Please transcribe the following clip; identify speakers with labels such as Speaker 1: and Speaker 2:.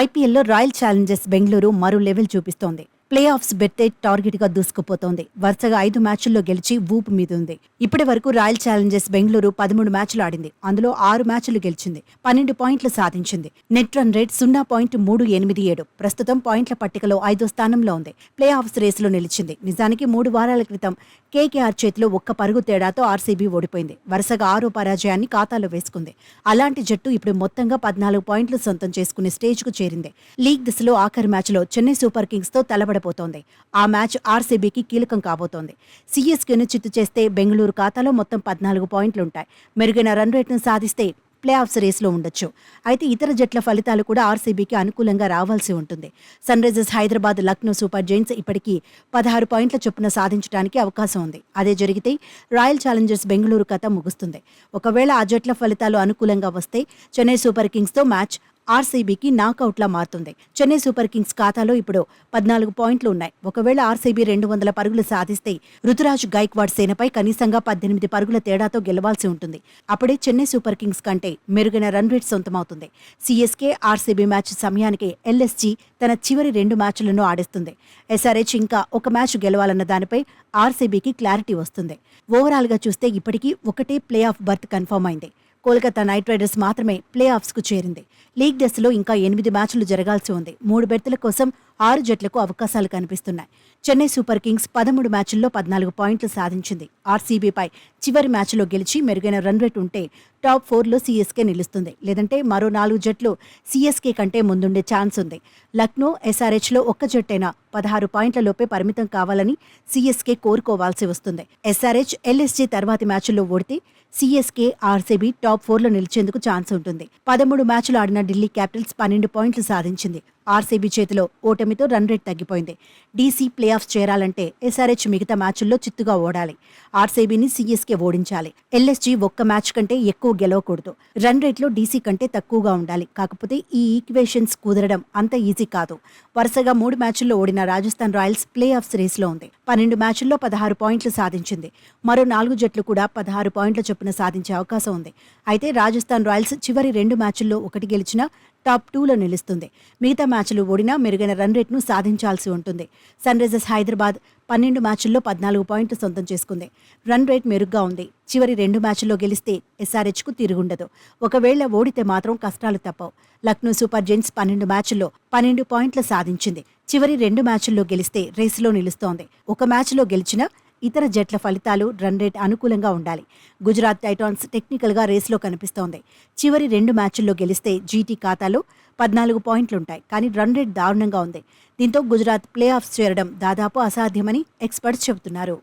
Speaker 1: ఐపీఎల్లో royal Challengers Bengaluru మరో level చూపిస్తోంది. ప్లే ఆఫ్స్ బెట్టే టార్గెట్ గా దూసుకుపోతోంది. వరుసగా 5 మ్యాచ్ల్లో గెలిచి ఊపు మీదుంది. ఇప్పటి వరకు రాయల్ ఛాలెంజర్స్ బెంగళూరు 13 మ్యాచ్లు ఆడింది. అందులో 6 మ్యాచ్లు గెలిచింది. 12 పాయింట్లు సాధించింది. Net run rate 0.387. ప్రస్తుతం పాయింట్ల పట్టికలో 5వ స్థానంలో ఉంది. ప్లే ఆఫ్స్ రేసులో నిలిచింది. నిజానికి 3 వారాల క్రితం కేకేఆర్ చేతిలో ఒక్క పరుగు తేడాతో ఆర్సీబీ ఓడిపోయింది. వరుసగా 6వ పరాజయాన్ని ఖాతాలో వేసుకుంది. అలాంటి జట్టు ఇప్పుడు మొత్తంగా 14 పాయింట్లు సొంతం చేసుకునే స్టేజ్కు చేరింది. లీగ్ దిశలో ఆఖరి మ్యాచ్లో చెన్నై సూపర్ కింగ్స్ తో తలబడబోతోంది. ఆ మ్యాచ్ ఆర్సీబీకి కీలకం కాబోతోంది. సీఎస్కేను చిత్తు చేస్తే బెంగళూరు ఖాతాలో మొత్తం 14 పాయింట్లుంటాయి. మెరుగైన రన్ రేట్ను సాధిస్తే ప్లే ఆఫ్స్ రేస్లో ఉండొచ్చు. అయితే ఇతర జట్ల ఫలితాలు కూడా ఆర్సీబీకి అనుకూలంగా రావాల్సి ఉంటుంది. Sunrisers Hyderabad, Lucknow Super Giants ఇప్పటికీ 16 పాయింట్ల చొప్పున సాధించడానికి అవకాశం ఉంది. అదే జరిగితే రాయల్ ఛాలెంజర్స్ బెంగళూరు కథ ముగుస్తుంది. ఒకవేళ ఆ జట్ల ఫలితాలు అనుకూలంగా వస్తే చెన్నై సూపర్ కింగ్స్తో మ్యాచ్ ఆర్సీబీకి నాకౌట్లా మారుతుంది. చెన్నై సూపర్ కింగ్స్ ఖాతాలో ఇప్పుడు 14 పాయింట్లు ఉన్నాయి. ఒకవేళ ఆర్సీబీ 200 పరుగులు సాధిస్తే రుతురాజ్ గైక్వాడ్ సేనపై కనీసంగా 18 పరుగుల తేడాతో గెలవాల్సి ఉంటుంది. అప్పుడే చెన్నై సూపర్ కింగ్స్ కంటే మెరుగైన రన్ రేట్ సొంతమవుతుంది. సీఎస్కే ఆర్సీబీ మ్యాచ్ సమయానికి ఎల్ఎస్జీ తన చివరి 2 మ్యాచ్లను ఆడిస్తుంది. ఎస్ఆర్హెచ్ ఇంకా ఒక మ్యాచ్ గెలవాలన్న దానిపై ఆర్సీబీకి క్లారిటీ వస్తుంది. ఓవరాల్గా చూస్తే ఇప్పటికీ ఒకటే ప్లే ఆఫ్ బర్త్ కన్ఫర్మ్ అయింది. కోల్కతా నైట్ రైడర్స్ మాత్రమే ప్లే ఆఫ్స్కు చేరింది. లీగ్ దశలో ఇంకా 8 మ్యాచ్లు జరగాల్సి ఉంది. 3 బెర్తుల కోసం 6 జట్లకు అవకాశాలు కనిపిస్తున్నాయి. చెన్నై సూపర్ కింగ్స్ 13 మ్యాచ్ల్లో 14 పాయింట్లు సాధించింది. ఆర్సీబీపై చివరి మ్యాచ్లో గెలిచి మెరుగైన రన్ రేట్ ఉంటే టాప్ 4లో సీఎస్కే నిలుస్తుంది. లేదంటే మరో 4 జట్లు సీఎస్కే కంటే ముందుండే ఛాన్స్ ఉంది. లక్నో, ఎస్ఆర్హెచ్లో ఒక్క జట్టైనా 16 పాయింట్ల లోపే పరిమితం కావాలని సీఎస్కే కోరుకోవాల్సి వస్తుంది. ఎస్ఆర్హెచ్, ఎల్ఎస్జీ తర్వాతి మ్యాచ్ల్లో ఓడితే సీఎస్కే, ఆర్సీబీ టాప్ 4లో నిలిచేందుకు ఛాన్స్ ఉంటుంది. 13 మ్యాచ్లు ఆడిన ఢిల్లీ క్యాపిటల్స్ 12 పాయింట్లు సాధించింది. ఆర్సీబీ చేతిలో ఓటమితో రన్ రేట్ తగ్గిపోయింది. డీసీ ప్లే ఆఫ్ చేరాలంటే ఎస్ఆర్హెచ్ మిగతా మ్యాచ్ల్లో చిత్తుగా ఓడాలి. ఆర్సీబీని సీఎస్కే ఓడించాలి. ఎల్ఎస్జీ ఒక్క మ్యాచ్ కంటే ఎక్కువ గెలవకూడదు. రన్ రేట్లో డీసీ కంటే తక్కువగా ఉండాలి. కాకపోతే ఈ ఈక్వేషన్స్ కుదరడం అంత ఈజీ కాదు. వరుసగా 3 మ్యాచ్ల్లో ఓడిన రాజస్థాన్ రాయల్స్ ప్లే ఆఫ్స్ రేస్లో ఉంది. 12 మ్యాచ్ల్లో 16 పాయింట్లు సాధించింది. మరో 4 జట్లు కూడా 16 పాయింట్ల చొప్పున సాధించే అవకాశం ఉంది. అయితే రాజస్థాన్ రాయల్స్ చివరి 2 మ్యాచ్ల్లో ఒకటి గెలిచినా టాప్ 2లో నిలుస్తుంది. మిగతా మ్యాచ్లు ఓడినా మెరుగైన రన్ రేట్ను సాధించాల్సి ఉంటుంది. సన్ రైజర్స్ హైదరాబాద్ 12 మ్యాచ్ల్లో 14 పాయింట్లు సొంతం చేసుకుంది. రన్ రేట్ మెరుగ్గా ఉంది. చివరి 2 మ్యాచ్ల్లో గెలిస్తే ఎస్ఆర్హెచ్కు తిరుగుండదు. ఒకవేళ ఓడితే మాత్రం కష్టాలు తప్పవు. లక్నో సూపర్ జైంట్స్ 12 మ్యాచ్ల్లో 12 పాయింట్లు సాధించింది. చివరి 2 మ్యాచ్ల్లో గెలిస్తే రేసులో నిలుస్తోంది. ఒక మ్యాచ్లో గెలిచినా ఇతర జట్ల ఫలితాలు, రన్ రేట్ అనుకూలంగా ఉండాలి. గుజరాత్ టైటాన్స్ టెక్నికల్గా రేసులో కనిపిస్తోంది. చివరి 2 మ్యాచ్ల్లో గెలిస్తే జీటీ ఖాతాలో 14 పాయింట్లుంటాయి. కానీ రన్ రేట్ దారుణంగా ఉంది. దీంతో గుజరాత్ ప్లే ఆఫ్స్ చేరడం దాదాపు అసాధ్యమని ఎక్స్పర్ట్స్ చెబుతున్నారు.